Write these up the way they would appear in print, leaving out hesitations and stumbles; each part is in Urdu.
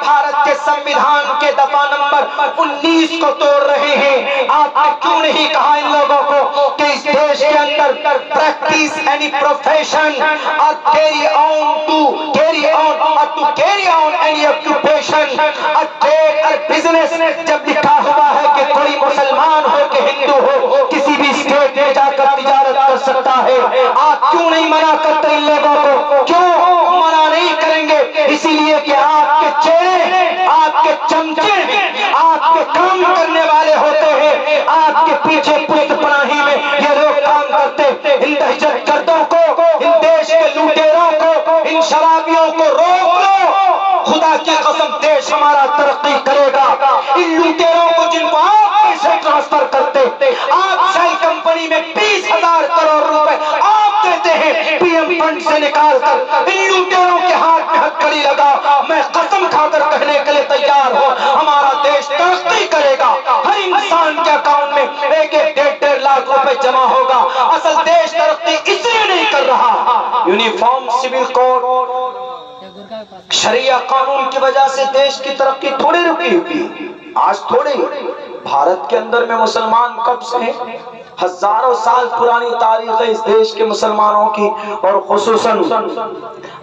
بھارت کے سنویدھان کے دفعہ نمبر 19 کو توڑ رہے ہیں؟ آپ نے کیوں نہیں کہا ان لوگوں کو کہ اس دیش کے اندر پریکٹس اینی پروفیشن اور کیری آن اینی آکوپیشن اور ٹریڈ اور بزنس؟ جب لکھا ہوا ہے کہ کوئی مسلمان ہو کہ ہندو ہو کسی بھی اسٹیٹ میں جا کر تجارت کر سکتا ہے، آپ کیوں نہیں منع کرتے ان لوگوں کو؟ کیوں منع نہیں کریں گے؟ اسی لیے کہ آپ کے چہرے، آپ کے چمچے، آپ کے کام کرنے والے ہوتے ہیں، آپ کے پیچھے پشت پناہی میں یہ لوگ کام کرتے۔ ان دہشت گردوں کو، ان دیش کے لوٹیروں کو، ان شرابیوں کو روک لو، خدا کی قسم دیش ہمارا ترقی کرے گا۔ ان لوٹیروں کو جن کو آپ پیسے ٹرانسفر کرتے، آپ شیل کمپنی میں 20,000 کروڑ روپے آپ دیتے ہیں پی ایم فنڈ سے نکال کر، ان لوٹیروں کے ہاتھ میں ہتھکڑی لگا، میں قسم کھا کر کہنے کے لیے تیار ہوں ہمارا دیش ترقی کرے گا۔ ہر انسان کے اکاؤنٹ میں 1-1.5 لاکھ روپے جمع ہوگا۔ اصل دیش ترقی اس لیے نہیں کر رہا، یونیفارم سول کوڈ شریعہ قانون کی وجہ سے دیش کی ترقی تھوڑی رکی ہوئی، آج تھوڑی۔ بھارت کے اندر میں مسلمان کب سے ہیں؟ ہزاروں سال پرانی تاریخ ہے اس دیش کے مسلمانوں کی، اور خصوصاً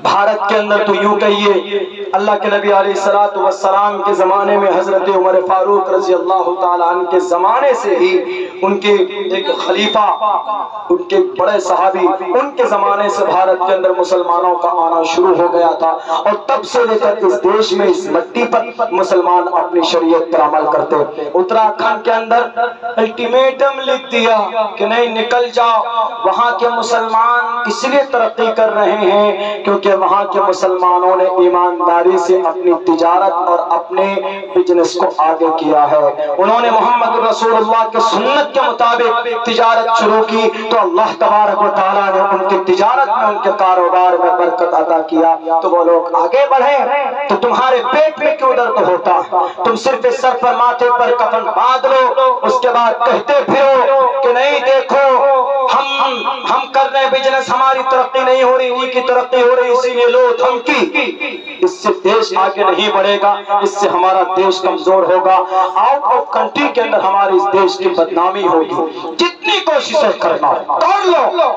بھارت کے اندر تو یوں کہیے اللہ کے نبی علیہ الصلوۃ والسلام کے زمانے میں حضرت عمر فاروق رضی اللہ تعالیٰ عنہ کے زمانے سے ہی ان کے ایک خلیفہ، ان کے بڑے صحابی، ان کے زمانے سے بھارت کے اندر مسلمانوں کا آنا شروع ہو گیا تھا، اور تب سے لے کر اس دیش میں اس مٹی پر مسلمان اپنی شریعت پر عمل کرتے۔ اتراکھنڈ کے اندر الٹیمیٹم لکھ دیا کہ نہیں نکل جاؤ، وہاں کے مسلمان اس لیے ترقی کر رہے ہیں کیونکہ وہاں کے مسلمانوں نے ایمانداری سے اپنی تجارت اور اپنے بزنس کو آگے کیا ہے۔ انہوں نے محمد رسول اللہ کے سنت کے مطابق تجارت شروع کی تو اللہ تبارک و تعالیٰ نے ان کی تجارت میں، ان کے کاروبار میں برکت عطا کیا، تو وہ لوگ آگے بڑھے۔ تو تمہارے پیٹ میں کیوں درد ہوتا ہے؟ تم صرف سر پر ماتھے پر کفن باندھ لو، اس کے بعد کہتے پھرو کہ نہیں دیکھو ہم کر رہے بزنس، ہماری ترقی نہیں ہو رہی، ان کی ترقی ہو رہی، اسی لیے لو دھمکی۔ اس سے دیش آگے نہیں بڑھے گا، اس سے ہمارا دیش کمزور ہوگا، آؤٹ آف کنٹری کے اندر ہماری اس دیش کی بدنامی ہوگی۔ جتنی کوششیں کرنا کر لو،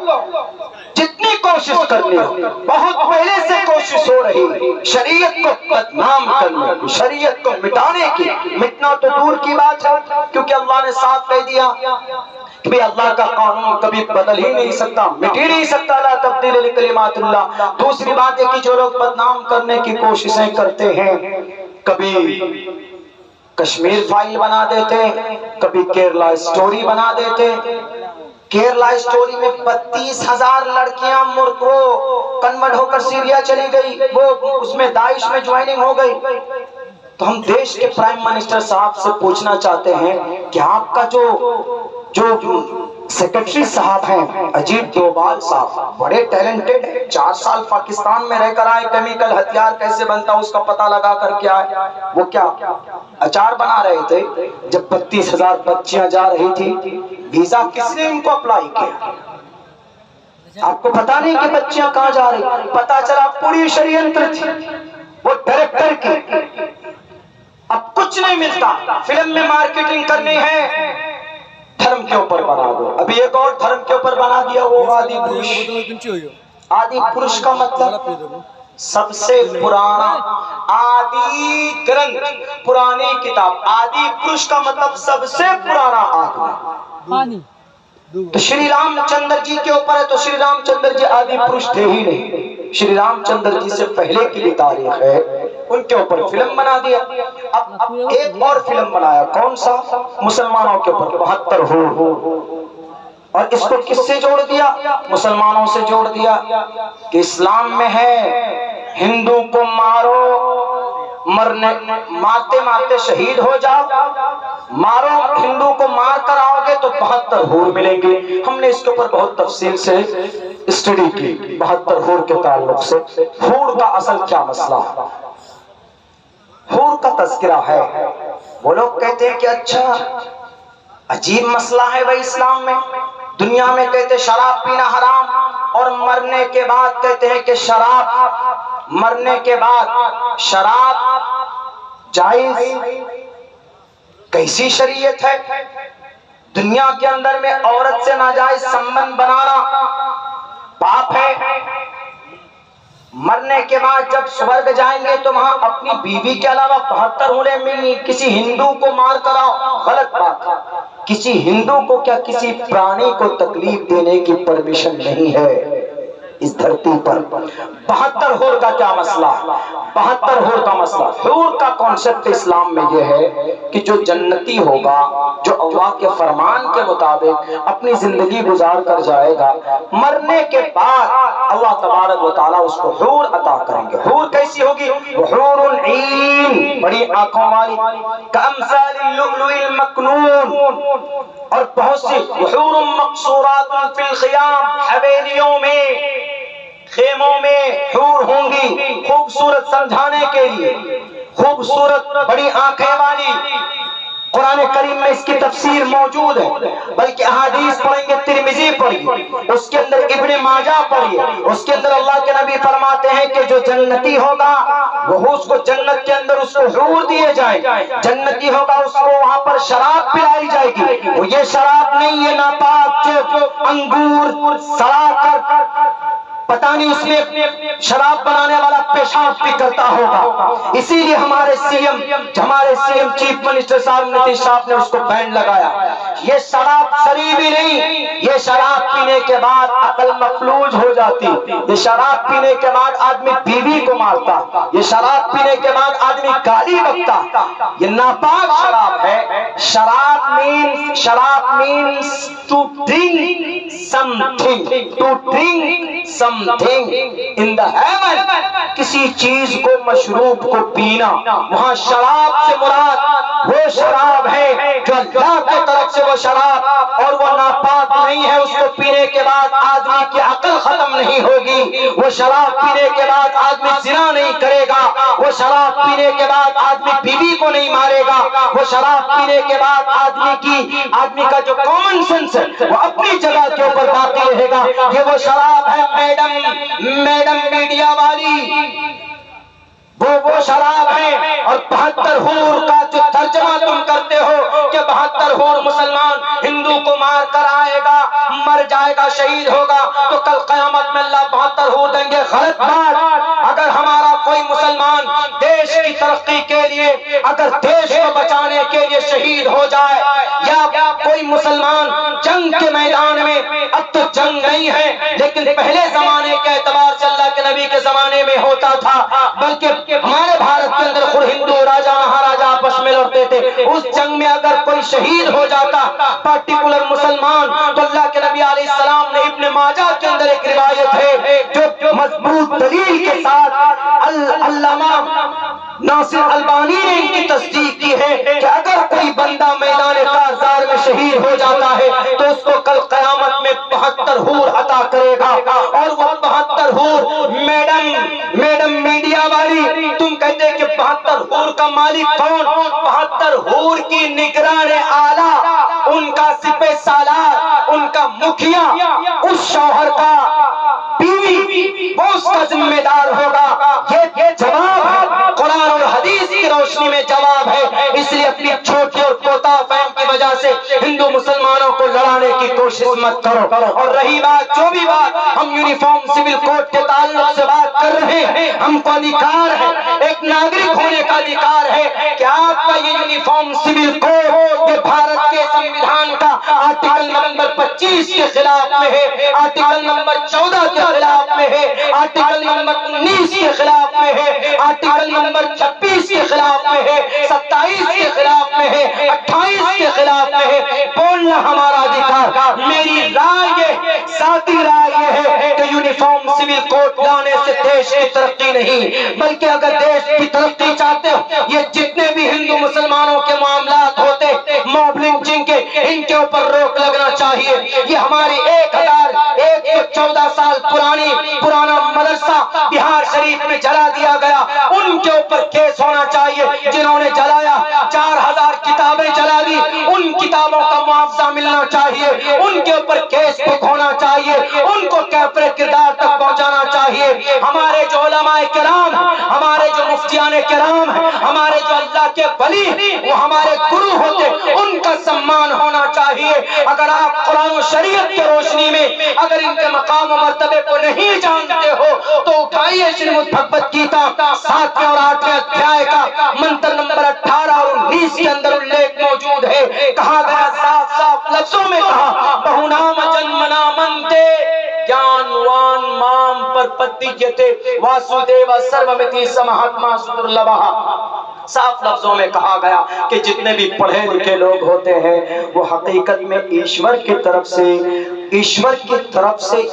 جتنی کوشش کرنی ہو، بہت پہلے سے کوشش ہو رہی شریعت کو بدنام کرنے کی، شریعت کو مٹانے کی۔ مٹنا تو دور کی بات ہے کیونکہ اللہ نے صاف کہہ دیا کہ اللہ کا قانون کبھی بدل ہی نہیں سکتا، مٹ ہی نہیں سکتا، لا تبدیل لکلمات اللہ۔ دوسری بات ہے کہ جو لوگ بدنام کرنے کی کوششیں کرتے ہیں، کبھی کشمیر فائل بنا دیتے، کبھی کیرلا سٹوری بنا دیتے۔ کیرلا سٹوری میں 32,000 لڑکیاں کنورٹ ہو کر سیریا چلی گئی، وہ اس میں داعش میں جوائننگ ہو گئی۔ تو ہم دیش کے پرائم منسٹر صاحب سے پوچھنا چاہتے ہیں کہ آپ کا جو سیکرٹری صاحب ہیں اجیت ڈوبھال صاحب، بڑے ٹیلنٹڈ ہیں، 4 سال پاکستان میں رہ کر آئے، کیمیکل ہتھیار کیسے بنتا اس کا پتہ لگا کر کے آئے۔ وہ کیا اچار بنا رہے تھے جب 32,000 بچیاں جا رہی تھی، ویزا کس نے ان کو اپلائی کیا؟ آپ کو پتا نہیں کہ بچیاں کہاں جا رہی، پتا چلا پوری شریعت تھی وہ ڈائریکٹر کی۔ اب کچھ نہیں ملتا، فلم میں مارکیٹنگ کرنی ہے، دھرم کے اوپر بنا دو۔ ابھی ایک اور دھرم کے اوپر بنا دیا، وہ آدی پروش۔ آدی پروش کا مطلب سب سے پرانا، آدی گرنتھ پرانی کتاب، آدی پروش کا مطلب سب سے پرانا آدمی۔ تو شری رام چندر جی کے اوپر ہے، تو شری رام چندر جی آدی پروش تھے ہی نہیں، شری رام چندر جی سے پہلے کی بھی تاریخ ہے، ان کے اوپر فلم بنا دیا۔ اب ایک اور فلم بنایا، کون سا؟ مسلمانوں کے اوپر 72 ہو، اور اس کو کس سے جوڑ دیا؟ مسلمانوں سے جوڑ دیا کہ اسلام میں ہے ہندو کو مارو، مارتے مارتے شہید ہو جاؤ، مارو ہندو کو مار کر آؤ گے تو 72 حور ملیں گے۔ ہم نے اس کے اوپر بہت تفصیل سے اسٹڈی کی 72 حور کے تعلق سے۔ حور کا اصل کیا مسئلہ ہے؟ حور کا تذکرہ ہے، وہ لوگ کہتے ہیں کہ اچھا عجیب مسئلہ ہے بھائی اسلام میں، دنیا میں کہتے شراب پینا حرام، اور مرنے کے بعد کہتے ہیں کہ شراب، مرنے کے بعد شراب جائز کیسی شریعت ہے؟ دنیا کے اندر میں عورت سے ناجائز سنبندھ بنانا پاپ ہے. مرنے کے بعد جب سورگ جائیں گے تو وہاں اپنی بیوی کے علاوہ 72 ہونے میں کسی ہندو کو مار کر آؤ، غلط بات ہے. کسی ہندو کو کیا کسی پرانی کو تکلیف دینے کی پرمیشن نہیں ہے اس دھرتی پر. 72 ہور کا کیا مسئلہ؟ 72 ہور کا مسئلہ، حور کا کانسیپٹ اسلام میں یہ ہے کہ جو جنتی ہوگا، جو اللہ کے فرمان کے مطابق اپنی زندگی گزار کر جائے گا، مرنے کے بعد اللہ تبارک و تعالیٰ اس کو حور عطا کریں گے. حور کیسی ہوگی؟ حور عین، بڑی آنکھوں والی، کامثال اللؤلؤ المکنون، اور بہت سی حور مقصورات فی الخیام، حویلیوں میں، خیموں میں حور ہوں گی، خوبصورت سمجھانے کے لیے، خوبصورت بڑی آنکھیں والی. قرآن کریم میں اس کی تفسیر موجود ہے، بلکہ احادیث پڑھیں گے ترمذی پڑھیے، اس کے اندر ابن ماجہ پڑھیے، اس کے اندر اللہ کے نبی فرماتے ہیں کہ جو جنتی ہوگا وہ اس کو جنت کے اندر اس کو حور دیے جائیں. جنتی ہوگا اس کو وہاں پر شراب پلائی جائے گی. وہ یہ شراب نہیں، یہ ناپاک جو انگور سڑا کر پتہ نہیں اس میں شراب بنانے والا پیشاب بھی کرتا ہوگا. اسی لیے ہمارے سی ایم چیف منسٹر صاحب نتیش صاحب نے اس کو بین لگایا. یہ شراب شریبی نہیں، یہ شراب پینے کے بعد عقل مفلوج ہو جاتی، یہ شراب پینے کے بعد آدمی بیوی کو مارتا، یہ شراب پینے کے بعد آدمی گالی بکتا. یہ ناپاک شراب ہے. شراب means to drink something in the heaven، کسی چیز کو مشروب کو پینا. وہاں شراب سے مراد وہ شراب ہے جو اللہ کی طرف سے وہ شراب، اور وہ ناپاک نہیں ہے. اس کو پینے کے بعد آدمی کی عقل ختم نہیں ہوگی. وہ شراب پینے کے بعد آدمی زنا نہیں کرے گا. وہ شراب پینے کے بعد آدمی بیوی کو نہیں مارے گا. وہ شراب پینے کے بعد آدمی کا جو کامن سینس ہے وہ اپنی جگہ کے اوپر باقی رہے گا. یہ وہ شراب ہے میڈم میڈیا والی، وہ شراب ہے. اور 72 حور کا جو ترجمہ تم کرتے ہو کہ 72 حور مسلمان ہندو کو مار کر آئے گا، مر جائے گا، شہید ہوگا تو کل قیامت میں اللہ 72 حور دیں گے. غلط بات. اگر ہمارا کوئی مسلمان دیش کی ترقی کے لیے، اگر دیش کو بچانے کے لیے شہید ہو جائے، یا کوئی مسلمان جنگ کے میدان میں، اب تو جنگ نہیں ہے لیکن پہلے زمانے کے اعتبار سے اللہ کے نبی کے زمانے میں ہوتا تھا، بلکہ ہمارے بھارت کے اندر خود ہندو راجا مہاراجا آپس میں لڑتے تھے. اس جنگ میں اگر کوئی شہید ہو جاتا پرٹیکولر مسلمان، تو اللہ کے نبی علیہ السلام نے ابن ماجہ کے اندر ایک روایت ہے جو مضبوط دلیل کے ساتھ علامہ ناصر البانی نے ان کی تصدیق کی ہے کہ اگر کوئی بندہ میدان کارزار میں شہید ہو جاتا ہے تو اس کو کل قیامت میں 72 حور عطا کرے گا. اور وہ 72 حور میڈم میڈیا والی، تم کہتے کہ 72 حور کا مالک کون؟ 72 حور کی نگران اعلیٰ، ان کا سپہ سالار، ان کا مکھیا، اس شوہر کا بیوی، وہ اس کا ذمہ دار ہوگا. یہ جواب ہے، قرآن اور حدیث کی روشنی میں جواب ہے. اس لیے اپنی چھوٹی اور کوتا فہم کی وجہ سے ہندو مسلمانوں کو لڑانے کی کوشش مت کرو. اور رہی بات، جو بھی بات ہم یونیفارم سول کوڈ کے تعلق سے بات کر رہے ہیں، ہم کو ادھیکار ہے، ایک ناگرک ہونے کا ادھیکار ہے کہ آپ کا یہ یونیفارم سول کوڈ یہ بھارت کے سنویدھان کا آرٹیکل نمبر 25 کے خلاف میں ہے، آرٹیکل نمبر 14 کے خلاف میں ہے، آرٹیکل نمبر 19 کے خلاف میں ہے، آرٹیکل نمبر 26 کے خلاف میں ہے، 27 کے خلاف میں ہے، 28 کے خلاف میں ہے. بولنا ہمارا ادھیکار. میری رائے یہ، ذاتی رائے یہ ہے کہ یونیفارم سول کوڈ لانے سے دیش کی ترقی نہیں، بلکہ اگر دیش کی ترقی چاہتے ہو، یہ جتنے بھی ہندو مسلمانوں کے معاملات ہوتے موب لنچنگ کے، ان کے اوپر روک لگنا چاہیے. یہ ہماری 1114 سال پرانا مدرسہ بہار شریف میں جلا دیا گیا، ان کے اوپر کیس ہونا چاہیے. جنہوں نے جلایا 4000 کتابیں جلا دی، ان کتابوں کا معاوضہ ملنا چاہیے، ان کے اوپر کیس بک ہونا چاہیے، ان کو کیفر کردار تک پہنچانا چاہیے. ہمارے جو علماء کرام ہیں، ہمارے جو مفتیان کرام ہیں، ہمارے جو اللہ کے ولی وہ ہمارے گرو ہوتے، ان کا سمان ہونا چاہیے۔ اگر آپ قرآن و شریعت کی روشنی میں اگر ان کے مقام و مرتبے کو نہیں جانتے ہو تو اٹھائیے شریمد بھگوت گیتا 7ویں اور 8ویں ادھیائے کا منتر نمبر 18 اور 19 کے اندر الیکھ موجود ہے۔ کہا گیا صاف صاف لفظوں میں کہا بہونام جنمنا منتے جانوان مام پر پتیجتے واسودیو سرومتی سمہاتما سدرلبھا۔ صاف لفظوں میں کہا گیا کہ جتنے بھی پڑھے لکھے لوگ ہوتے ہیں وہ حقیقت میں ایشور کی طرف سے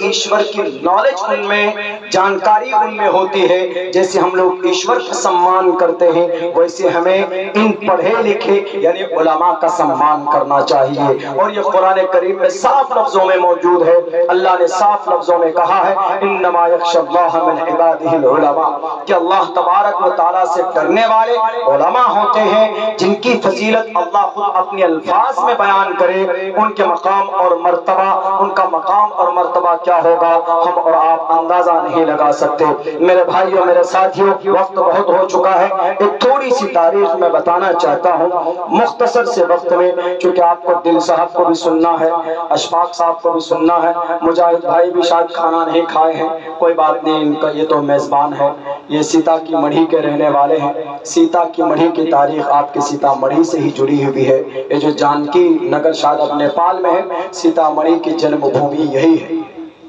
ایشور کی نالج ان میں، جانکاری ان میں ہوتی ہے۔ جیسے ہم لوگ ایشور کا سمان کرتے ہیں ویسے ہمیں ان پڑھے لکھے یعنی علماء کا سمان کرنا چاہیے۔ اور یہ قرآن کریم میں صاف لفظوں میں موجود ہے۔ اللہ نے صاف لفظوں میں کہا ہے انما یخشی اللہ من عبادہ العلماء، کہ اللہ تبارک و تعالیٰ سے ڈرنے والے علماء ہوتے ہیں جن کی فضیلت اللہ خود اپنے الفاظ میں بیان کرے۔ ان کے مقام اور مرتبہ، ان کا مقام اور مرتبہ کیا ہوگا ہم اور آپ اندازہ نہیں لگا سکتے۔ میرے بھائیوں میرے ساتھیوں وقت بہت ہو چکا ہے، ایک تھوڑی سی تاریخ میں بتانا چاہتا ہوں مختصر سے وقت میں، چونکہ آپ کو دل صاحب کو بھی سننا ہے، اشفاق صاحب کو بھی سننا ہے، مجاہد بھائی بھی شاید کھانا نہیں کھائے ہیں، کوئی بات نہیں، ان کا یہ تو میزبان ہے، یہ سیتا کی مڑھی کے رہنے والے ہیں۔ سیتا کی مڑھی کی تاریخ آپ کے سیتا مڑھی سے ہی جڑی ہوئی ہے۔ یہ جو جانکی نگر شاید اب نیپال میں ہے، سیتا مڑھی کی جنم بھومی یہی ہے۔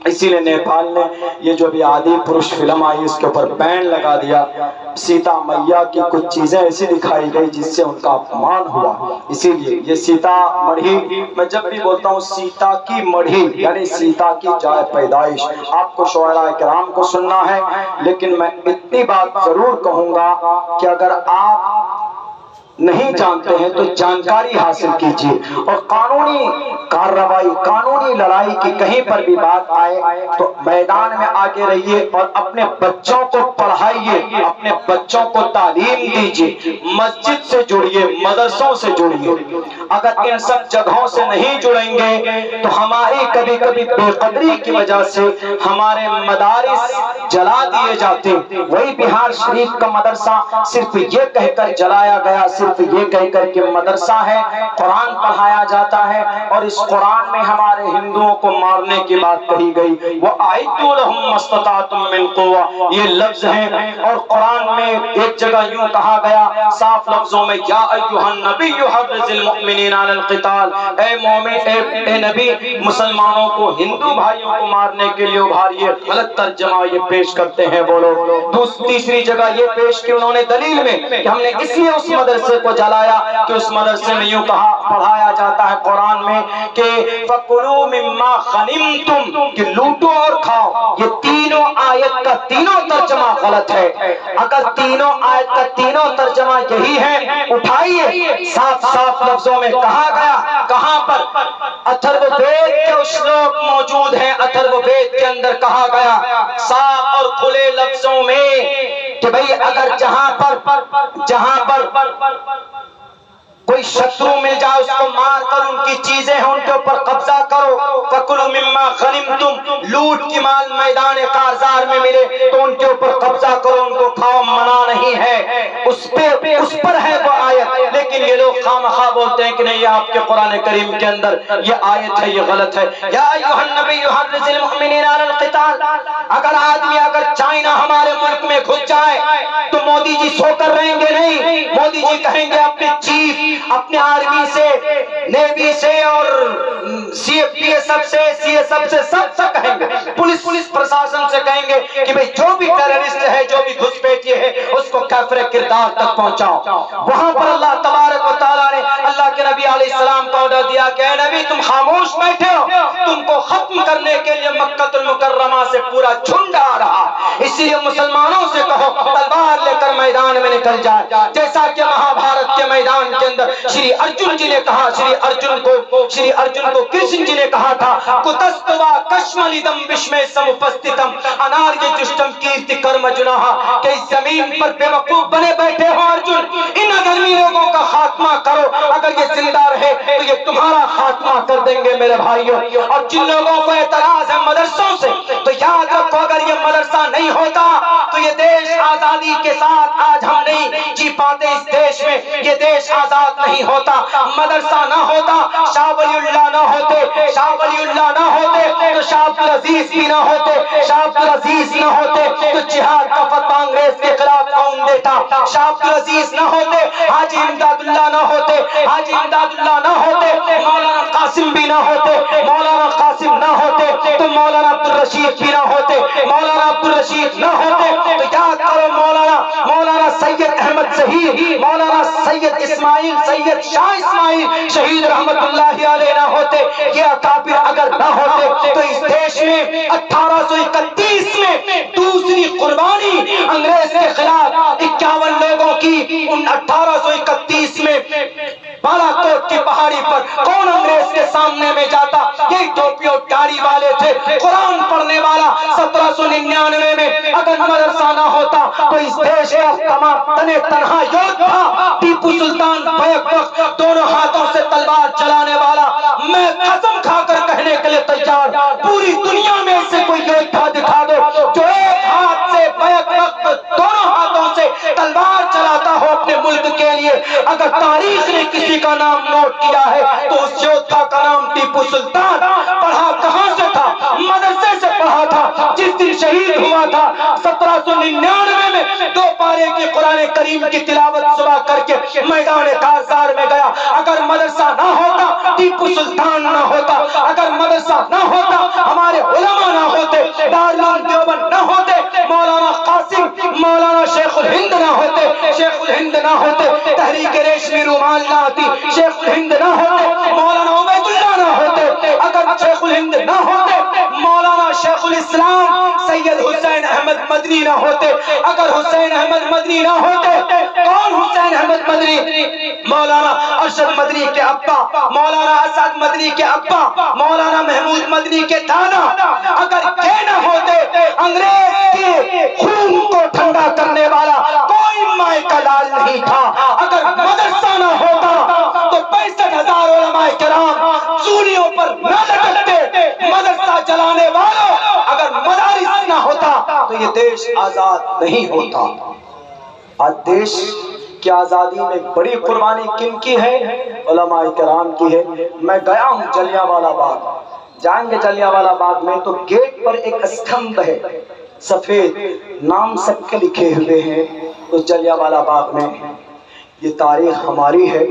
اسی لیے نیپال نے یہ جو بھی آدی پرش فلم آئی اس کے اوپر بین لگا دیا۔ سیتا میاں کی کچھ چیزیں ایسی دکھائی گئی جس سے ان کا اپمان ہوا، اسی لیے یہ سیتا مڑھی، میں جب بھی بولتا ہوں سیتا کی مڑھی یعنی سیتا کی جائے پیدائش، آپ کو شعراء کرام کو سننا ہے، لیکن میں اتنی بات ضرور کہوں گا کہ اگر آپ نہیں جانتے ہیں تو جانکاری حاصل کیجیے، اور قانونی کارروائی، قانونی لڑائی کی کہیں پر بھی بات آئے تو میدان میں آگے رہیے اور اپنے بچوں کو پڑھائیے، اپنے بچوں کو تعلیم دیجیے، مسجد سے جڑیے، مدرسوں سے جڑیے۔ اگر ان سب جگہوں سے نہیں جڑیں گے تو ہماری کبھی کبھی بے قدری کی وجہ سے ہمارے مدارس جلا دیے جاتے۔ وہی بہار شریف کا مدرسہ صرف یہ کہہ کر جلایا گیا، صرف یہ کہہ کر کہ مدرسہ ہے، قرآن پڑھایا جاتا ہے، اور اس قرآن میں ہمارے ہندوؤں کو مارنے کی بات کہی گئی۔ وَأَعِدُّوا لَهُم مَّا اسْتَطَعْتُم مِّن قُوَّةٍ، یہ لفظ ہیں، اور قرآن میں ایک جگہ یوں کہا گیا صاف لفظوں میں یا ایھا النبی حرض المؤمنین علی القتال، اے مومن، اے نبی مسلمانوں کو ہندو بھائیوں کو مارنے کے لیے ابھاریے۔ غلط ترجمہ یہ پیش کرتے ہیں وہ لوگ۔ تیسری جگہ یہ پیش کی انہوں نے دلیل میں کہ ہم نے اس لیے اس مدرسے کو جلایا کہ اس مدرسے میں یوں کہا پڑھایا جاتا ہے قرآن میں کہ فَكُلُوا مِمَّا غَنِمْتُمْ، کہ لوٹو اور کھاؤ۔ یہ تینوں آیت کا تینوں ترجمہ غلط ہے۔ اگر تینوں آیت کا تینوں ترجمہ یہی ہے، اٹھائیے صاف صاف لفظوں میں کہا گیا، کہاں پر اتھرو وید کے شلوک موجود ہیں، اتھرو وید کے اندر کہا گیا صاف اور کھلے لفظوں میں کہ بھئی اگر جہاں پر کوئی شترو مل جائے اس کو مار کر ان کی چیزیں ہیں ان کے اوپر قبضہ کرو۔ فَكُلُوا مِمَّا غَنِمْتُمْ، لوٹ کی مال میدان کارزار میں ملے تو ان کے اوپر قبضہ کرو، ان کو کھاؤ، منع نہیں ہے، اس پر ہے وہ آیت۔ لیکن یہ لوگ خامخواہ بولتے ہیں کہ نہیں یہ آپ کے قرآن کریم کے اندر یہ آیت ہے، یہ غلط ہے۔ یا ایھا النبی حرض المؤمنین علی القتال، اگر چائنا ہمارے ملک میں گھس جائے تو مودی جی سو کر رہیں گے نہیں، مودی جی کہیں گے اپنے چیف، اپنے آرمی سے، نیوی سے اور سی ایف سے سب کہیں گے، پولیس پرشاسن سے کہیں گے کہ بھئی جو بھی ٹیررسٹ ہے، جو بھی گھسپیٹی ہے اس کو کافر کردار تک پہنچاؤ۔ وہاں پر اللہ تبارک و تعالیٰ نے اللہ کے نبی علیہ السلام کو آرڈر دیا کہ اے نبی تم خاموش بیٹھے ہو، تم کو ختم کرنے کے لیے مکہ المکرمہ سے پورا جھنڈ آ رہا، اسی لیے مسلمانوں سے کہو تلوار لے کر میدان میں نکل جائے، جیسا کہ مہا بھارت کے میدان کے اندر شری ارجن جی نے کہا، شری ارجن کو کرشن جی نے کہا تھا کتستوا کشملیدم وشمے سمپستتم اناریہ جشتم کیرتی کرم جناہا، کہ اس زمین پر بے وقوف بنے بیٹھے ہو ارجن، ان اگرمی لوگوں کا خاتمہ کرو، اگر یہ زندہ رہے تو یہ تمہارا خاتمہ کر دیں گے میرے بھائیوں۔ اور جن لوگوں کو اعتراض ہے مدرسوں سے، تو یاد رکھو اگر یہ مدرسہ نہیں ہوتا تو یہ دیش آزادی کے ساتھ آج ہم نہیں جی پاتے اس دیش میں، یہ دیش آزاد نہیں ہوتا۔ مدرسہ نہ ہوتا، شاہ ولی اللہ نہ ہوتے، شاہ ولی اللہ نہ ہوتے تو شاہ عبدالعزیز بھی نہ ہوتے، شاہ عبدالعزیز نہ ہوتے تو جہاد کا فتویٰ انگریز کے خلاف کون دیتا، شاہ عبدالعزیز نہ ہوتے، حاجی امداد اللہ نہ ہوتے، حاجی امداد اللہ نہ ہوتے، مولانا قاسم بھی نہ ہوتے، مولانا قاسم نہ ہوتے تو مولانا عبدالرشید بھی نہ ہوتے، مولانا عبدالرشید نہ ہوتے تو یاد کرو مولانا سید احمد ظہیر، مولانا سید اسماعیل، سید شاہ اسماعیل شہید رحمت اللہ علیہ نہ ہوتے۔ یہ اکابر اگر نہ ہوتے تو اس دیش میں 1831 میں دوسری قربانی انگریز کے خلاف 51 لوگوں کی، ان 1831 میں بالا کوٹ کی پہاڑی پر کون انگریز کے سامنے میں جاتا؟ یہی ٹوپی اور داڑھی والے تھے، قرآن پڑھنے والا۔ 1799 میں اگر مدرسہ نہ ہوتا تو اس دیش کا تمام تنہا یودھا ٹیپو سلطان بیک وقت دونوں ہاتھوں سے تلوار چلانے والا، میں قسم کھا کر کہنے کے لیے تیار، پوری دنیا میں سے کوئی یودھا دکھا دو جو ایک ہاتھ سے بیک وقت دونوں ہاتھوں سے تلوار چلاتا ہو اپنے ملک کے لیے۔ اگر تاریخ نے کسی کا نام نوٹ کیا ہے تو اس یودھا کا نام ٹیپو سلطان۔ پڑھا کہاں سے تھا؟ مدرسے سے پڑھا تھا۔ جس دن شہید ہوا تھا 1799 میں 2 پارے کی قرآن کریم کی تلاوت صبح کر کے میدان کارزار میں گیا۔ اگر مدرسہ نہ ہوتا ٹیپو سلطان نہ ہوتا، اگر مدرسہ نہ ہوتا ہمارے علماء نہ ہوتے، دارالعلوم دیوبند نہ ہوتے، مولانا قاسم، مولانا شیخ الہند نہ ہوتے، شیخ الہند نہ ہوتے، تحریک ریشمی رومال نہ آتی، شیخ الہند نہ ہوتے، مولانا عبید اللہ نہ ہوتے، اگر شیخ الہند نہ ہوتے مولانا شیخ الاسلام سید حسین احمد مدنی نہ ہوتے، اگر حسین احمد مدنی نہ ہوتے، کون حسین احمد مدنی؟ مولانا ارشد مدنی کے ابا، مولانا اسد مدنی کے ابا، مولانا محمود مدنی کے دادا۔ اگر یہ نہ ہوتے انگریز کے خون کو ٹھنڈا کرنے والا کوئی مائے کا لال نہیں تھا۔ اگر مدرسہ نہ ہوتا تو 65,000 علماء کرام سولیوں پر نہ لٹکتے۔ مدرسہ چلانے والوں اگر مدارس نہ ہوتا تو یہ دیش آزاد نہیں ہوتا۔ آج دیش کی آزادی میں بڑی قربانی کن کی ہے؟ علماء کرام کی ہے۔ میں گیا ہوں جلیانوالہ باغ، جائیں گے جلیانوالہ باغ میں تو گیٹ پر ایک استھمب ہے سفید، نام سب کے لکھے ہوئے ہیں اس جلیانوالہ باغ میں۔ یہ تاریخ ہماری ہے۔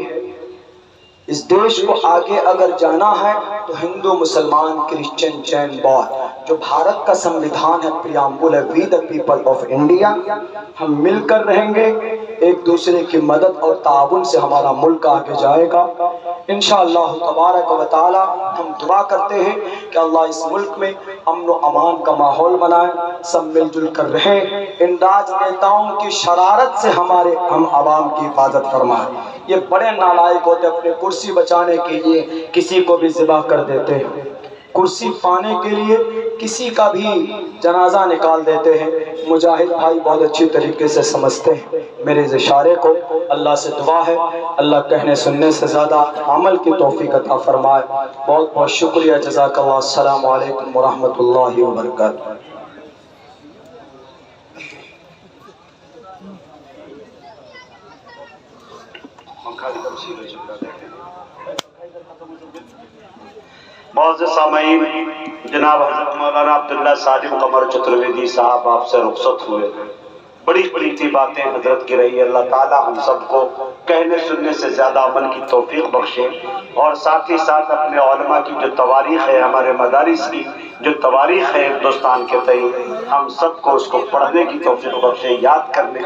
اس دیش کو آگے اگر جانا ہے تو ہندو، مسلمان، کرسچن، جین، بودھ، جو بھارت کا سمویدھان ہے، پریامبل ہے، وی دا پیپل آف انڈیا، ہم مل کر رہیں گے، ایک دوسرے کی مدد اور تعاون سے ہمارا ملک آگے جائے گا انشاءاللہ تبارک و تعالی۔ ہم دعا کرتے ہیں کہ اللہ اس ملک میں امن و امان کا ماحول بنائے، سب مل جل کر رہیں، ان راجنیتاؤں کی شرارت سے ہم عوام کی حفاظت فرمائے۔ یہ بڑے نالائق ہوتے، اپنے کرسی بچانے کے لیے کسی کو بھی ذبح کر دیتے ہیں، کرسی پانے کے لیے کسی کا بھی جنازہ نکال دیتے ہیں۔ مجاہد بھائی بہت اچھی طریقے سے سمجھتے ہیں میرے اس اشارے کو۔ اللہ سے دعا ہے اللہ کہنے سننے سے زیادہ عمل کی توفیق عطا فرمائے۔ بہت بہت شکریہ، جزاک اللہ۔ السلام علیکم ورحمۃ اللہ وبرکاتہ۔ معزز سامعین، جناب حضرت مولانا عبداللہ سالم قمر چترویدی صاحب آپ سے رخصت ہوئے، بڑی قیمتی باتیں حضرت کی رہی۔ اللہ تعالی ہم سب کو کہنے سننے سے زیادہ عمل کی توفیق بخشے، اور ساتھ ہی ساتھ اپنے علماء کی جو تواریخ ہے، ہمارے مدارس کی جو تواریخ ہے ہندوستان کے تئیں، ہم سب کو اس کو پڑھنے کی توفیق بخشے، یاد کرنے